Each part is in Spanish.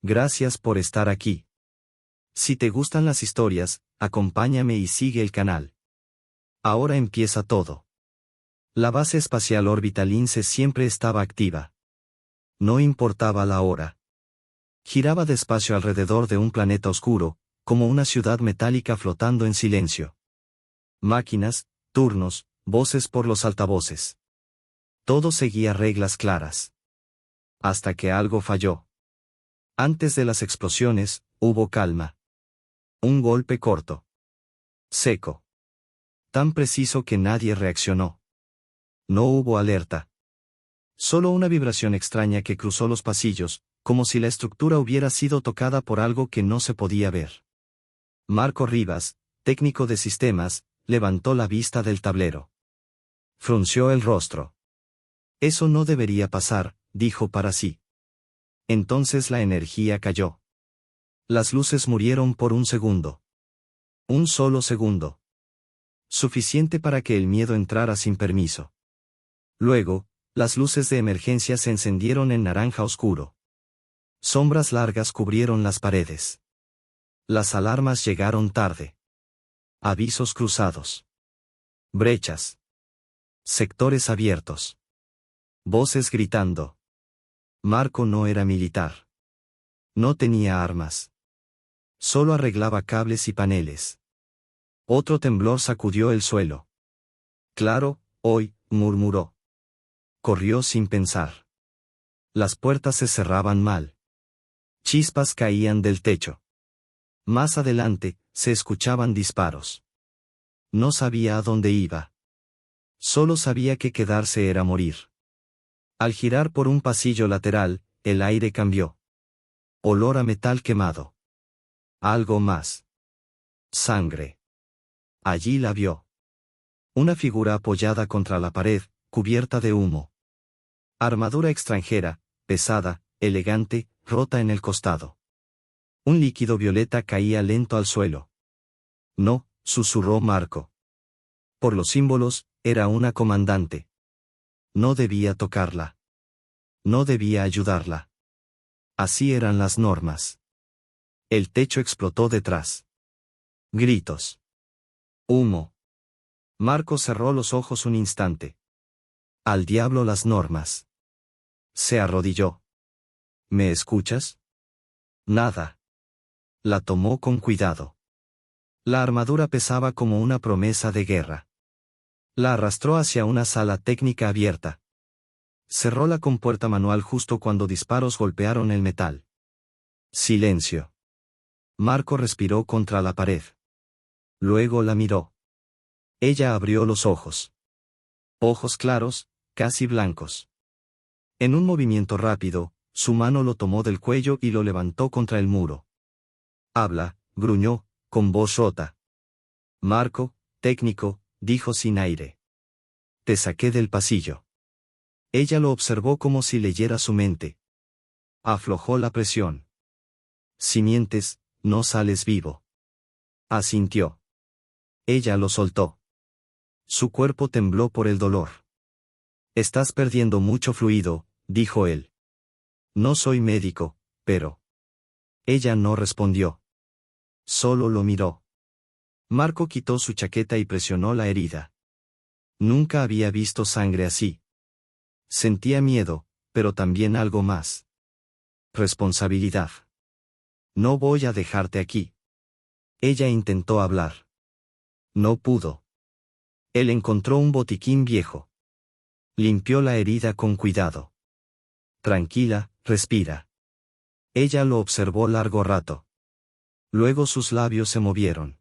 Gracias por estar aquí. Si te gustan las historias, acompáñame y sigue el canal. Ahora empieza todo. La base espacial Orbital INSEE siempre estaba activa. No importaba la hora. Giraba despacio alrededor de un planeta oscuro, como una ciudad metálica flotando en silencio. Máquinas, turnos, voces por los altavoces. Todo seguía reglas claras. Hasta que algo falló. Antes de las explosiones, hubo calma. Un golpe corto. Seco. Tan preciso que nadie reaccionó. No hubo alerta. Solo una vibración extraña que cruzó los pasillos, como si la estructura hubiera sido tocada por algo que no se podía ver. Marco Rivas, técnico de sistemas, levantó la vista del tablero. Frunció el rostro. Eso no debería pasar, dijo para sí. Entonces la energía cayó. Las luces murieron por un segundo. Un solo segundo. Suficiente para que el miedo entrara sin permiso. Luego, las luces de emergencia se encendieron en naranja oscuro. Sombras largas cubrieron las paredes. Las alarmas llegaron tarde. Avisos cruzados. Brechas. Sectores abiertos. Voces gritando. Marco no era militar. No tenía armas. Solo arreglaba cables y paneles. Otro temblor sacudió el suelo. Claro, hoy, murmuró. Corrió sin pensar. Las puertas se cerraban mal. Chispas caían del techo. Más adelante, se escuchaban disparos. No sabía a dónde iba. Solo sabía que quedarse era morir. Al girar por un pasillo lateral, el aire cambió. Olor a metal quemado. Algo más. Sangre. Allí la vio. Una figura apoyada contra la pared, cubierta de humo. Armadura extranjera, pesada, elegante, rota en el costado. Un líquido violeta caía lento al suelo. No, susurró Marco. Por los símbolos, era una comandante. No debía tocarla. No debía ayudarla. Así eran las normas. El techo explotó detrás. Gritos. Humo. Marco cerró los ojos un instante. Al diablo las normas. Se arrodilló. ¿Me escuchas? Nada. La tomó con cuidado. La armadura pesaba como una promesa de guerra. La arrastró hacia una sala técnica abierta. Cerró la compuerta manual justo cuando disparos golpearon el metal. Silencio. Marco respiró contra la pared. Luego la miró. Ella abrió los ojos. Ojos claros, casi blancos. En un movimiento rápido, su mano lo tomó del cuello y lo levantó contra el muro. Habla, gruñó, con voz rota. Marco, técnico, dijo sin aire. Te saqué del pasillo. Ella lo observó como si leyera su mente. Aflojó la presión. Si mientes, no sales vivo. Asintió. Ella lo soltó. Su cuerpo tembló por el dolor. Estás perdiendo mucho fluido, dijo él. No soy médico, pero... Ella no respondió. Solo lo miró. Marco quitó su chaqueta y presionó la herida. Nunca había visto sangre así. Sentía miedo, pero también algo más. Responsabilidad. No voy a dejarte aquí. Ella intentó hablar. No pudo. Él encontró un botiquín viejo. Limpió la herida con cuidado. Tranquila, respira. Ella lo observó largo rato. Luego sus labios se movieron.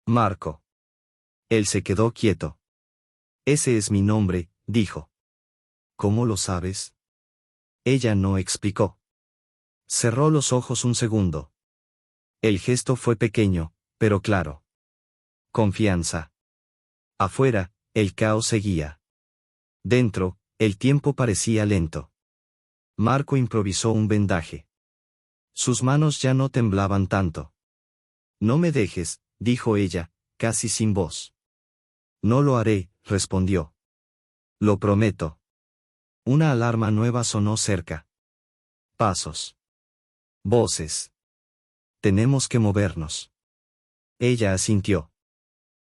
Marco. Él se quedó quieto. Ese es mi nombre, dijo. ¿Cómo lo sabes? Ella no explicó. Cerró los ojos un segundo. El gesto fue pequeño, pero claro. Confianza. Afuera, el caos seguía. Dentro, el tiempo parecía lento. Marco improvisó un vendaje. Sus manos ya no temblaban tanto. No me dejes, dijo ella, casi sin voz. No lo haré, respondió. Lo prometo. Una alarma nueva sonó cerca. Pasos. Voces. Tenemos que movernos. Ella asintió.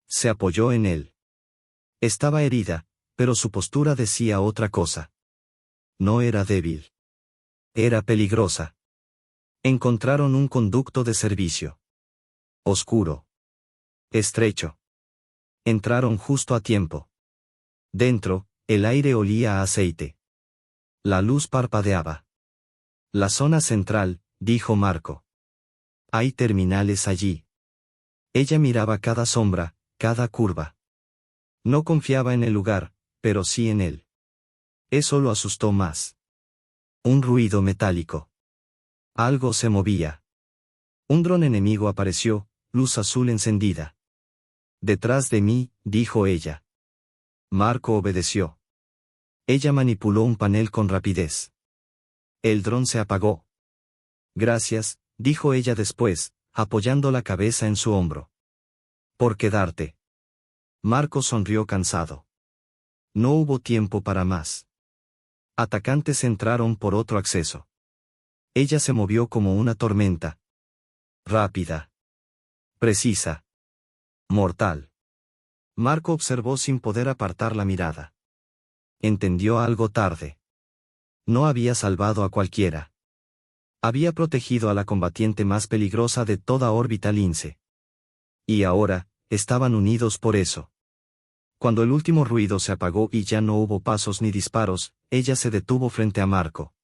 Se apoyó en él. Estaba herida, pero su postura decía otra cosa. No era débil. Era peligrosa. Encontraron un conducto de servicio. Oscuro. Estrecho. Entraron justo a tiempo. Dentro, el aire olía a aceite. La luz parpadeaba. La zona central, dijo Marco. Hay terminales allí. Ella miraba cada sombra, cada curva. No confiaba en el lugar, pero sí en él. Eso lo asustó más. Un ruido metálico. Algo se movía. Un dron enemigo apareció, luz azul encendida. Detrás de mí, dijo ella. Marco obedeció. Ella manipuló un panel con rapidez. El dron se apagó. Gracias, dijo ella después, apoyando la cabeza en su hombro. Por quedarte. Marco sonrió cansado. No hubo tiempo para más. Atacantes entraron por otro acceso. Ella se movió como una tormenta. Rápida. Precisa. Mortal. Marco observó sin poder apartar la mirada. Entendió algo tarde. No había salvado a cualquiera. Había protegido a la combatiente más peligrosa de toda órbita Lince. Y ahora, estaban unidos por eso. Cuando el último ruido se apagó y ya no hubo pasos ni disparos, ella se detuvo frente a Marco.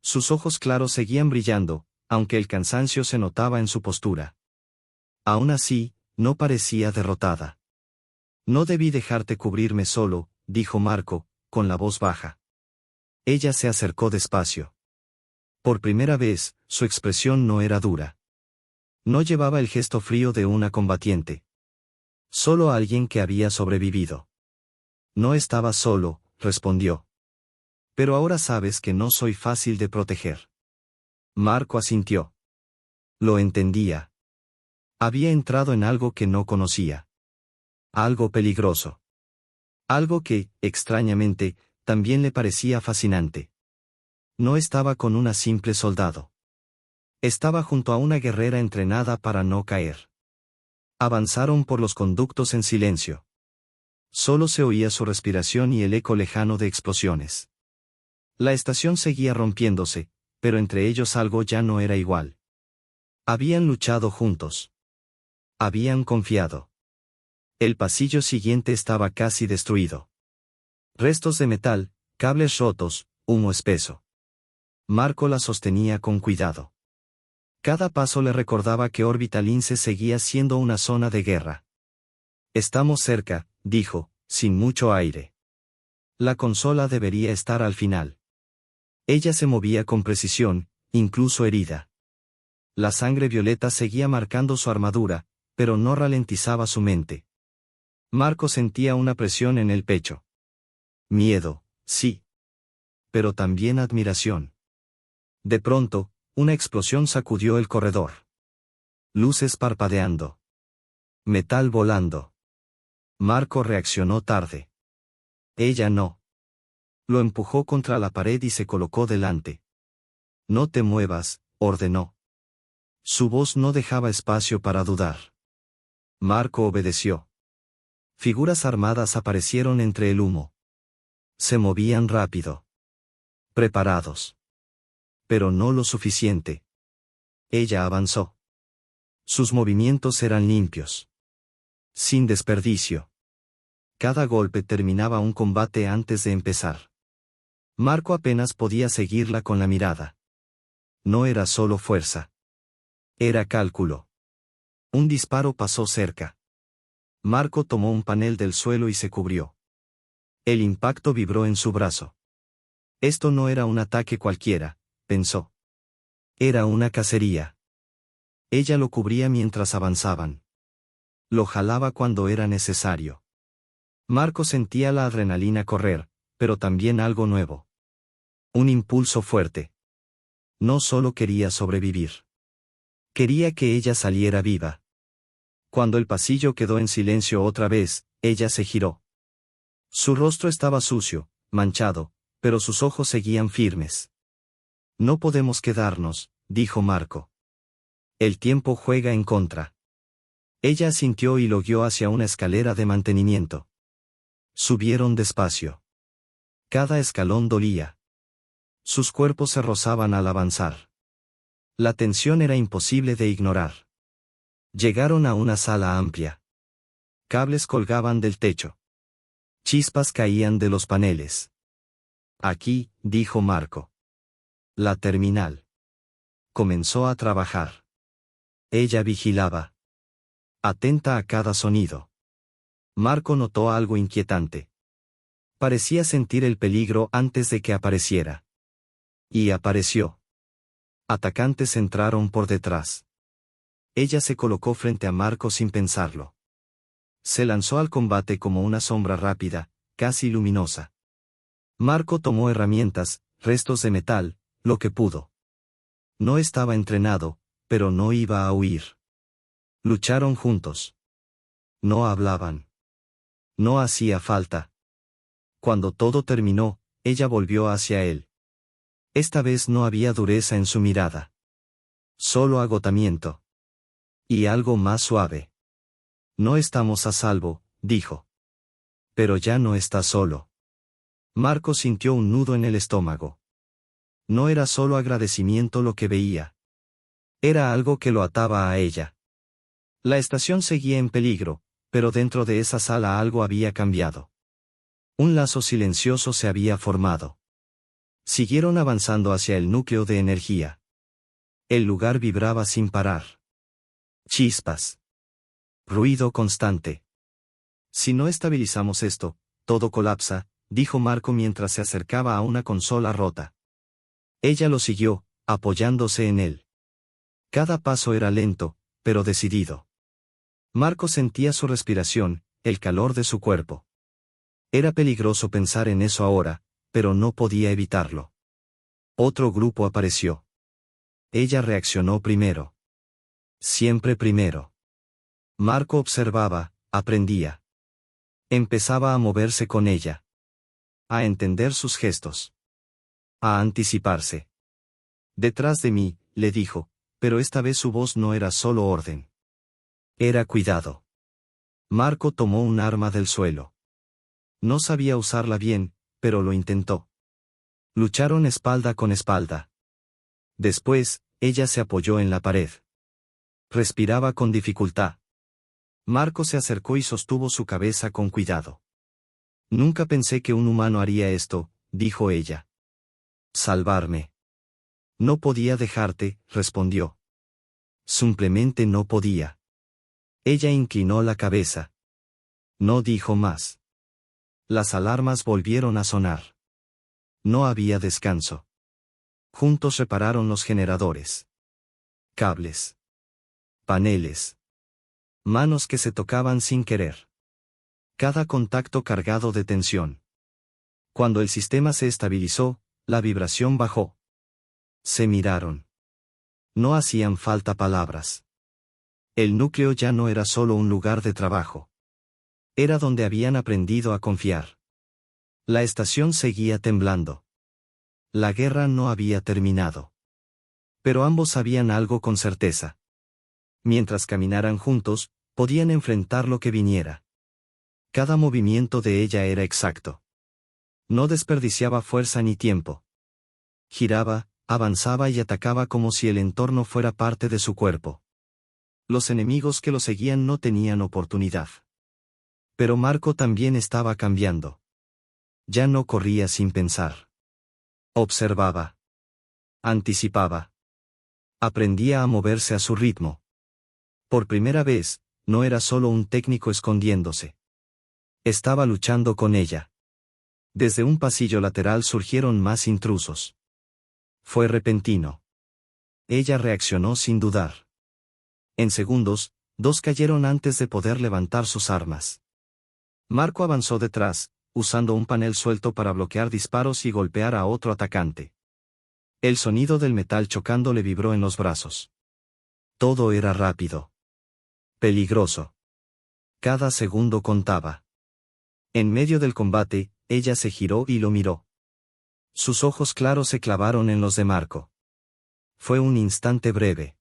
Sus ojos claros seguían brillando, aunque el cansancio se notaba en su postura. Aún así, no parecía derrotada. No debí dejarte cubrirme solo, dijo Marco, con la voz baja. Ella se acercó despacio. Por primera vez, su expresión no era dura. No llevaba el gesto frío de una combatiente. Solo alguien que había sobrevivido. No estaba solo, respondió. Pero ahora sabes que no soy fácil de proteger. Marco asintió. Lo entendía. Había entrado en algo que no conocía. Algo peligroso. Algo que, extrañamente, también le parecía fascinante. No estaba con una simple soldado. Estaba junto a una guerrera entrenada para no caer. Avanzaron por los conductos en silencio. Solo se oía su respiración y el eco lejano de explosiones. La estación seguía rompiéndose, pero entre ellos algo ya no era igual. Habían luchado juntos. Habían confiado. El pasillo siguiente estaba casi destruido. Restos de metal, cables rotos, humo espeso. Marco la sostenía con cuidado. Cada paso le recordaba que órbita Lince seguía siendo una zona de guerra. Estamos cerca, dijo, sin mucho aire. La consola debería estar al final. Ella se movía con precisión, incluso herida. La sangre violeta seguía marcando su armadura, pero no ralentizaba su mente. Marco sentía una presión en el pecho. Miedo, sí. Pero también admiración. De pronto, una explosión sacudió el corredor. Luces parpadeando. Metal volando. Marco reaccionó tarde. Ella no. Lo empujó contra la pared y se colocó delante. No te muevas, ordenó. Su voz no dejaba espacio para dudar. Marco obedeció. Figuras armadas aparecieron entre el humo. Se movían rápido. Preparados. Pero no lo suficiente. Ella avanzó. Sus movimientos eran limpios. Sin desperdicio. Cada golpe terminaba un combate antes de empezar. Marco apenas podía seguirla con la mirada. No era solo fuerza. Era cálculo. Un disparo pasó cerca. Marco tomó un panel del suelo y se cubrió. El impacto vibró en su brazo. Esto no era un ataque cualquiera, pensó. Era una cacería. Ella lo cubría mientras avanzaban. Lo jalaba cuando era necesario. Marco sentía la adrenalina correr, pero también algo nuevo. Un impulso fuerte. No solo quería sobrevivir. Quería que ella saliera viva. Cuando el pasillo quedó en silencio otra vez, ella se giró. Su rostro estaba sucio, manchado, pero sus ojos seguían firmes. No podemos quedarnos, dijo Marco. El tiempo juega en contra. Ella asintió y lo guió hacia una escalera de mantenimiento. Subieron despacio. Cada escalón dolía. Sus cuerpos se rozaban al avanzar. La tensión era imposible de ignorar. Llegaron a una sala amplia. Cables colgaban del techo. Chispas caían de los paneles. Aquí, dijo Marco. La terminal. Comenzó a trabajar. Ella vigilaba. Atenta a cada sonido. Marco notó algo inquietante. Parecía sentir el peligro antes de que apareciera. Y apareció. Atacantes entraron por detrás. Ella se colocó frente a Marco sin pensarlo. Se lanzó al combate como una sombra rápida, casi luminosa. Marco tomó herramientas, restos de metal, lo que pudo. No estaba entrenado, pero no iba a huir. Lucharon juntos. No hablaban. No hacía falta. Cuando todo terminó, ella volvió hacia él. Esta vez no había dureza en su mirada. Solo agotamiento. Y algo más suave. No estamos a salvo, dijo. Pero ya no está solo. Marco sintió un nudo en el estómago. No era solo agradecimiento lo que veía. Era algo que lo ataba a ella. La estación seguía en peligro, pero dentro de esa sala algo había cambiado. Un lazo silencioso se había formado. Siguieron avanzando hacia el núcleo de energía. El lugar vibraba sin parar. Chispas. Ruido constante. Si no estabilizamos esto, todo colapsa, dijo Marco mientras se acercaba a una consola rota. Ella lo siguió, apoyándose en él. Cada paso era lento, pero decidido. Marco sentía su respiración, el calor de su cuerpo. Era peligroso pensar en eso ahora, pero no podía evitarlo. Otro grupo apareció. Ella reaccionó primero. Siempre primero. Marco observaba, aprendía. Empezaba a moverse con ella. A entender sus gestos. A anticiparse. Detrás de mí, le dijo, pero esta vez su voz no era solo orden. Era cuidado. Marco tomó un arma del suelo. No sabía usarla bien, pero lo intentó. Lucharon espalda con espalda. Después, ella se apoyó en la pared. Respiraba con dificultad. Marco se acercó y sostuvo su cabeza con cuidado. Nunca pensé que un humano haría esto, dijo ella. Salvarme. No podía dejarte, respondió. Simplemente no podía. Ella inclinó la cabeza. No dijo más. Las alarmas volvieron a sonar. No había descanso. Juntos repararon los generadores. Cables. Paneles. Manos que se tocaban sin querer. Cada contacto cargado de tensión. Cuando el sistema se estabilizó, la vibración bajó. Se miraron. No hacían falta palabras. El núcleo ya no era solo un lugar de trabajo. Era donde habían aprendido a confiar. La estación seguía temblando. La guerra no había terminado. Pero ambos sabían algo con certeza. Mientras caminaran juntos, podían enfrentar lo que viniera. Cada movimiento de ella era exacto. No desperdiciaba fuerza ni tiempo. Giraba, avanzaba y atacaba como si el entorno fuera parte de su cuerpo. Los enemigos que lo seguían no tenían oportunidad. Pero Marco también estaba cambiando. Ya no corría sin pensar. Observaba. Anticipaba. Aprendía a moverse a su ritmo. Por primera vez, no era solo un técnico escondiéndose. Estaba luchando con ella. Desde un pasillo lateral surgieron más intrusos. Fue repentino. Ella reaccionó sin dudar. En segundos, dos cayeron antes de poder levantar sus armas. Marco avanzó detrás, usando un panel suelto para bloquear disparos y golpear a otro atacante. El sonido del metal chocando le vibró en los brazos. Todo era rápido. Peligroso. Cada segundo contaba. En medio del combate, ella se giró y lo miró. Sus ojos claros se clavaron en los de Marco. Fue un instante breve.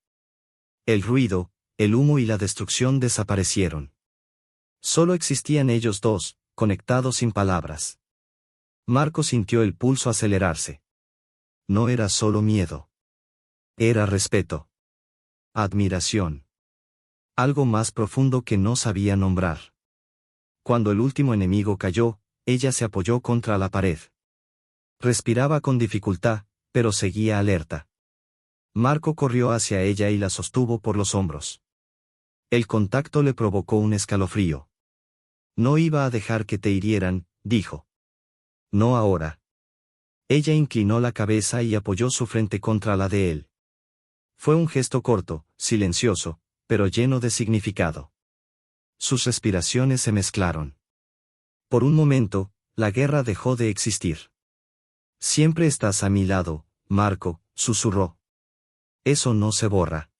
El ruido, el humo y la destrucción desaparecieron. Solo existían ellos dos, conectados sin palabras. Marco sintió el pulso acelerarse. No era solo miedo. Era respeto. Admiración. Algo más profundo que no sabía nombrar. Cuando el último enemigo cayó, ella se apoyó contra la pared. Respiraba con dificultad, pero seguía alerta. Marco corrió hacia ella y la sostuvo por los hombros. El contacto le provocó un escalofrío. No iba a dejar que te hirieran, dijo. No ahora. Ella inclinó la cabeza y apoyó su frente contra la de él. Fue un gesto corto, silencioso, pero lleno de significado. Sus respiraciones se mezclaron. Por un momento, la guerra dejó de existir. Siempre estás a mi lado, Marco, susurró. Eso no se borra.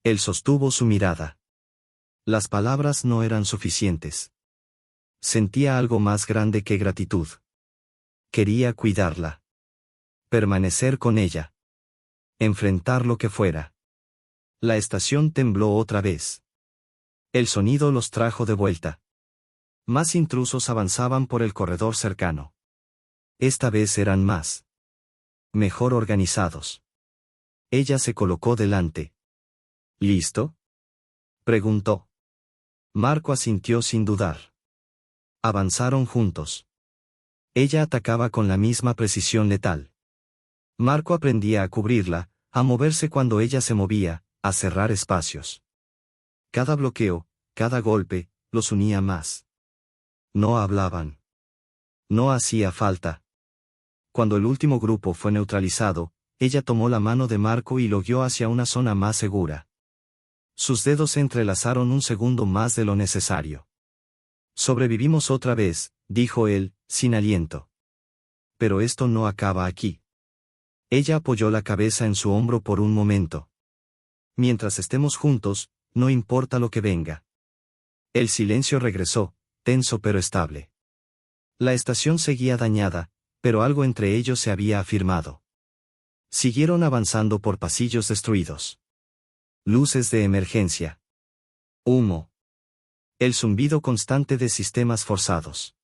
Él sostuvo su mirada. Las palabras no eran suficientes. Sentía algo más grande que gratitud. Quería cuidarla. Permanecer con ella. Enfrentar lo que fuera. La estación tembló otra vez. El sonido los trajo de vuelta. Más intrusos avanzaban por el corredor cercano. Esta vez eran más. Mejor organizados. Ella se colocó delante. ¿Listo?, preguntó. Marco asintió sin dudar. Avanzaron juntos. Ella atacaba con la misma precisión letal. Marco aprendía a cubrirla, a moverse cuando ella se movía, a cerrar espacios. Cada bloqueo, cada golpe, los unía más. No hablaban. No hacía falta. Cuando el último grupo fue neutralizado, ella tomó la mano de Marco y lo guió hacia una zona más segura. Sus dedos se entrelazaron un segundo más de lo necesario. Sobrevivimos otra vez, dijo él, sin aliento. Pero esto no acaba aquí. Ella apoyó la cabeza en su hombro por un momento. Mientras estemos juntos, no importa lo que venga. El silencio regresó, tenso pero estable. La estación seguía dañada, pero algo entre ellos se había afirmado. Siguieron avanzando por pasillos destruidos. Luces de emergencia. Humo. El zumbido constante de sistemas forzados.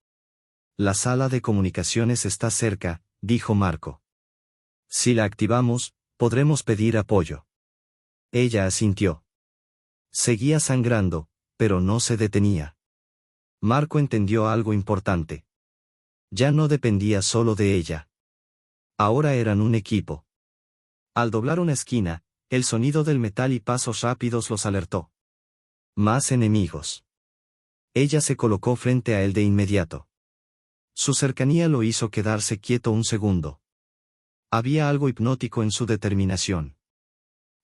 La sala de comunicaciones está cerca, dijo Marco. Si la activamos, podremos pedir apoyo. Ella asintió. Seguía sangrando, pero no se detenía. Marco entendió algo importante. Ya no dependía solo de ella. Ahora eran un equipo. Al doblar una esquina, el sonido del metal y pasos rápidos los alertó. Más enemigos. Ella se colocó frente a él de inmediato. Su cercanía lo hizo quedarse quieto un segundo. Había algo hipnótico en su determinación.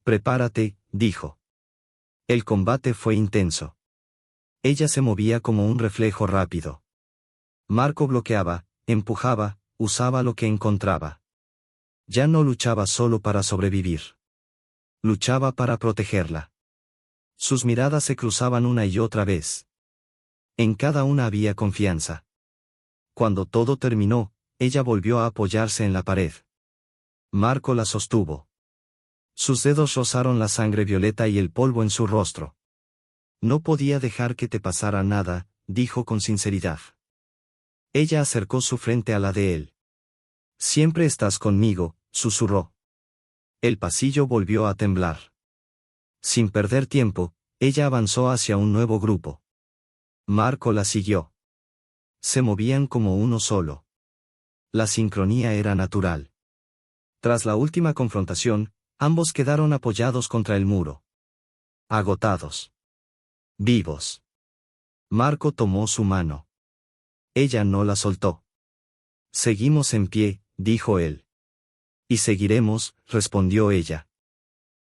Prepárate, dijo. El combate fue intenso. Ella se movía como un reflejo rápido. Marco bloqueaba, empujaba, usaba lo que encontraba. Ya no luchaba solo para sobrevivir. Luchaba para protegerla. Sus miradas se cruzaban una y otra vez. En cada una había confianza. Cuando todo terminó, ella volvió a apoyarse en la pared. Marco la sostuvo. Sus dedos rozaron la sangre violeta y el polvo en su rostro. No podía dejar que te pasara nada, dijo con sinceridad. Ella acercó su frente a la de él. Siempre estás conmigo, susurró. El pasillo volvió a temblar. Sin perder tiempo, ella avanzó hacia un nuevo grupo. Marco la siguió. Se movían como uno solo. La sincronía era natural. Tras la última confrontación, ambos quedaron apoyados contra el muro. Agotados. Vivos. Marco tomó su mano. Ella no la soltó. Seguimos en pie, dijo él. Y seguiremos, respondió ella.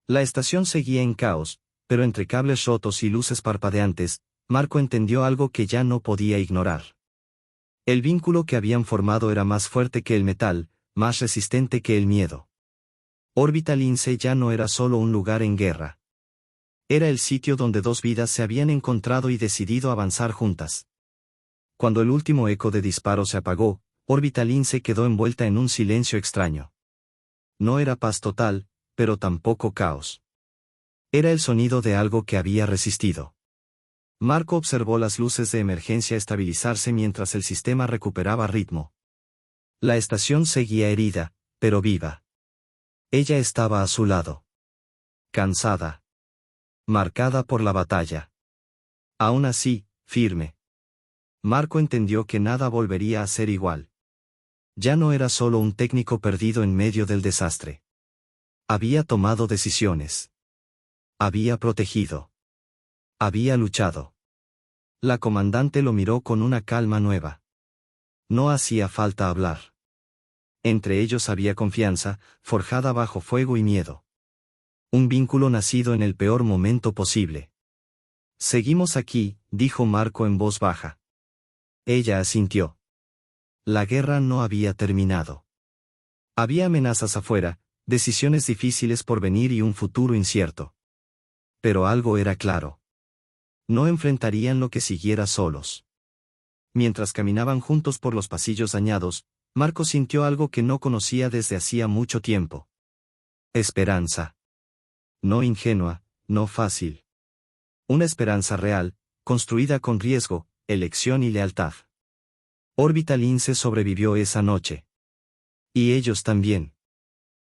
La estación seguía en caos, pero entre cables rotos y luces parpadeantes, Marco entendió algo que ya no podía ignorar. El vínculo que habían formado era más fuerte que el metal, más resistente que el miedo. Orbital INSE ya no era solo un lugar en guerra. Era el sitio donde dos vidas se habían encontrado y decidido avanzar juntas. Cuando el último eco de disparo se apagó, Orbital INSE quedó envuelta en un silencio extraño. No era paz total, pero tampoco caos. Era el sonido de algo que había resistido. Marco observó las luces de emergencia estabilizarse mientras el sistema recuperaba ritmo. La estación seguía herida, pero viva. Ella estaba a su lado. Cansada. Marcada por la batalla. Aún así, firme. Marco entendió que nada volvería a ser igual. Ya no era solo un técnico perdido en medio del desastre. Había tomado decisiones. Había protegido. Había luchado. La comandante lo miró con una calma nueva. No hacía falta hablar. Entre ellos había confianza, forjada bajo fuego y miedo. Un vínculo nacido en el peor momento posible. Seguimos aquí, dijo Marco en voz baja. Ella asintió. La guerra no había terminado. Había amenazas afuera, decisiones difíciles por venir y un futuro incierto. Pero algo era claro. No enfrentarían lo que siguiera solos. Mientras caminaban juntos por los pasillos dañados, Marco sintió algo que no conocía desde hacía mucho tiempo. Esperanza. No ingenua, no fácil. Una esperanza real, construida con riesgo, elección y lealtad. Orbital INSE sobrevivió esa noche. Y ellos también.